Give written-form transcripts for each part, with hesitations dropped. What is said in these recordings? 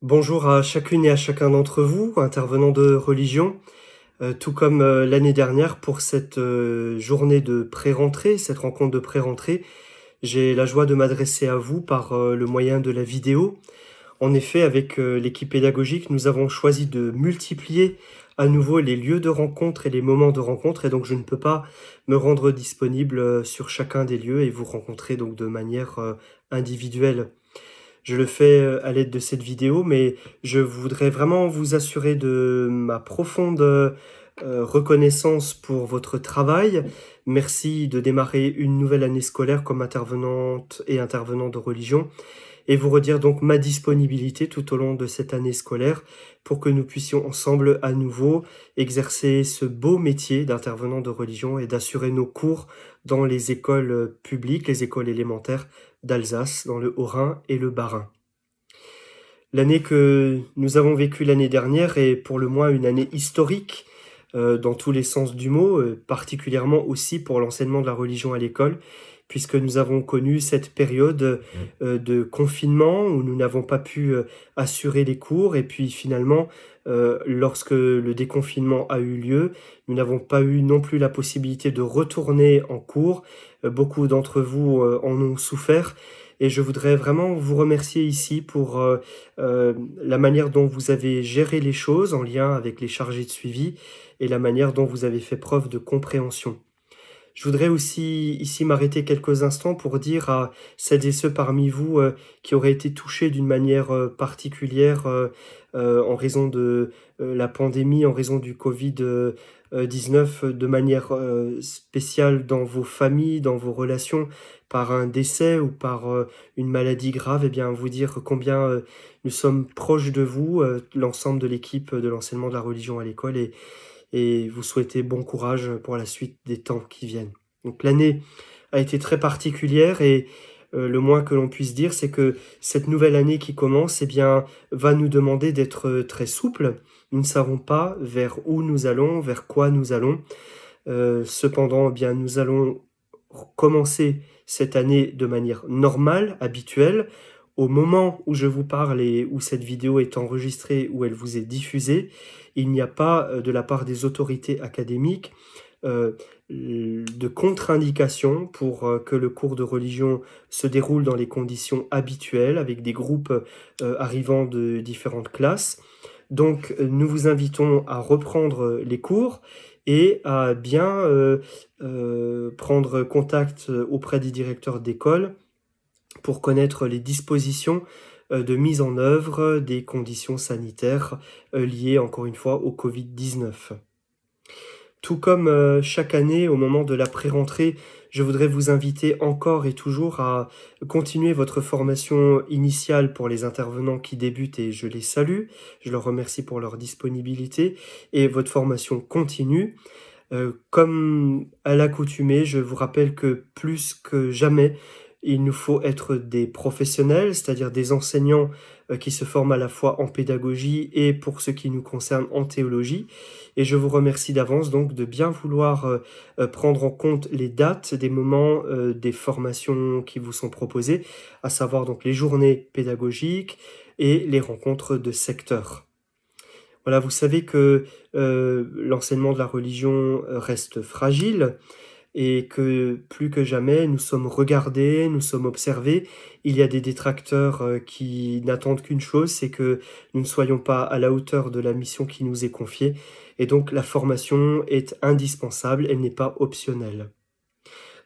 Bonjour à chacune et à chacun d'entre vous, intervenants de religion, tout comme l'année dernière pour cette journée de pré-rentrée, cette rencontre de pré-rentrée, j'ai la joie de m'adresser à vous par le moyen de la vidéo. En effet, avec l'équipe pédagogique, nous avons choisi de multiplier à nouveau les lieux de rencontre et les moments de rencontre, et donc je ne peux pas me rendre disponible sur chacun des lieux et vous rencontrer donc de manière individuelle. Je le fais, à l'aide de cette vidéo, mais je voudrais vraiment vous assurer de ma profonde, reconnaissance pour votre travail. Merci de démarrer une nouvelle année scolaire comme intervenante et intervenant de religion et vous redire donc ma disponibilité tout au long de cette année scolaire pour que nous puissions ensemble à nouveau exercer ce beau métier d'intervenant de religion et d'assurer nos cours dans les écoles publiques, les écoles élémentaires d'Alsace, dans le Haut-Rhin et le Bas-Rhin. L'année que nous avons vécue l'année dernière est pour le moins une année historique dans tous les sens du mot, particulièrement aussi pour l'enseignement de la religion à l'école, puisque nous avons connu cette période de confinement où nous n'avons pas pu assurer les cours et puis finalement, lorsque le déconfinement a eu lieu, nous n'avons pas eu non plus la possibilité de retourner en cours. Beaucoup d'entre vous en ont souffert et je voudrais vraiment vous remercier ici pour la manière dont vous avez géré les choses en lien avec les chargés de suivi et la manière dont vous avez fait preuve de compréhension. Je voudrais aussi ici m'arrêter quelques instants pour dire à celles et ceux parmi vous qui auraient été touchés d'une manière particulière en raison de la pandémie, en raison du Covid-19, de manière spéciale dans vos familles, dans vos relations, par un décès ou par une maladie grave, et bien vous dire combien nous sommes proches de vous, l'ensemble de l'équipe de l'enseignement de la religion à l'école, et vous souhaiter bon courage pour la suite des temps qui viennent. Donc l'année a été très particulière et le moins que l'on puisse dire, c'est que cette nouvelle année qui commence, eh bien, va nous demander d'être très souple. Nous ne savons pas vers où nous allons, vers quoi nous allons. Cependant, eh bien, nous allons commencer cette année de manière normale, habituelle. Au moment où je vous parle et où cette vidéo est enregistrée, où elle vous est diffusée, il n'y a pas de la part des autorités académiques euh, de contre-indication pour que le cours de religion se déroule dans les conditions habituelles, avec des groupes arrivant de différentes classes. Donc, nous vous invitons à reprendre les cours et à bien prendre contact auprès des directeurs d'école pour connaître les dispositions de mise en œuvre des conditions sanitaires liées, encore une fois, au Covid-19. Tout comme chaque année, au moment de la pré-rentrée, je voudrais vous inviter encore et toujours à continuer votre formation initiale pour les intervenants qui débutent et je les salue. Je leur remercie pour leur disponibilité et votre formation continue. Comme à l'accoutumée, je vous rappelle que plus que jamais, il nous faut être des professionnels, c'est-à-dire des enseignants qui se forment à la fois en pédagogie et pour ce qui nous concerne en théologie. Et je vous remercie d'avance donc de bien vouloir prendre en compte les dates des moments des formations qui vous sont proposées, à savoir donc les journées pédagogiques et les rencontres de secteur. Voilà, vous savez que l'enseignement de la religion reste fragile et que plus que jamais, nous sommes regardés, nous sommes observés. Il y a des détracteurs qui n'attendent qu'une chose, c'est que nous ne soyons pas à la hauteur de la mission qui nous est confiée. Et donc la formation est indispensable, elle n'est pas optionnelle.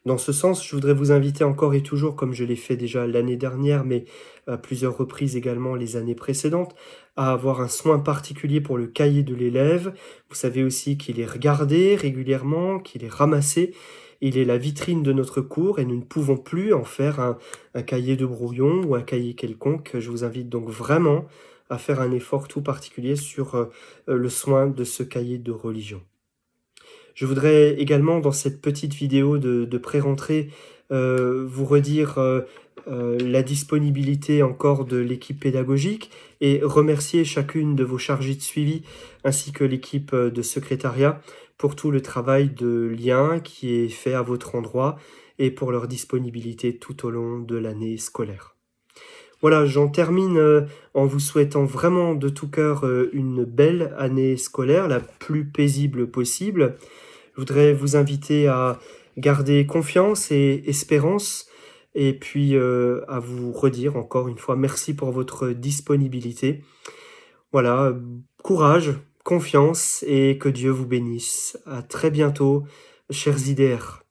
Dans ce sens, je voudrais vous inviter encore et toujours, comme je l'ai fait déjà l'année dernière, mais à plusieurs reprises également les années précédentes, à avoir un soin particulier pour le cahier de l'élève. Vous savez aussi qu'il est regardé régulièrement, qu'il est ramassé. Il est la vitrine de notre cours et nous ne pouvons plus en faire un cahier de brouillon ou un cahier quelconque. Je vous invite donc vraiment à faire un effort tout particulier sur le soin de ce cahier de religion. Je voudrais également, dans cette petite vidéo de pré-rentrée, vous redire la disponibilité encore de l'équipe pédagogique et remercier chacune de vos chargés de suivi ainsi que l'équipe de secrétariat pour tout le travail de lien qui est fait à votre endroit et pour leur disponibilité tout au long de l'année scolaire. Voilà, j'en termine, en vous souhaitant vraiment de tout cœur, une belle année scolaire, la plus paisible possible. Je voudrais vous inviter à garder confiance et espérance et puis, à vous redire encore une fois merci pour votre disponibilité. Voilà, courage, confiance et que Dieu vous bénisse. À très bientôt, chers IDR.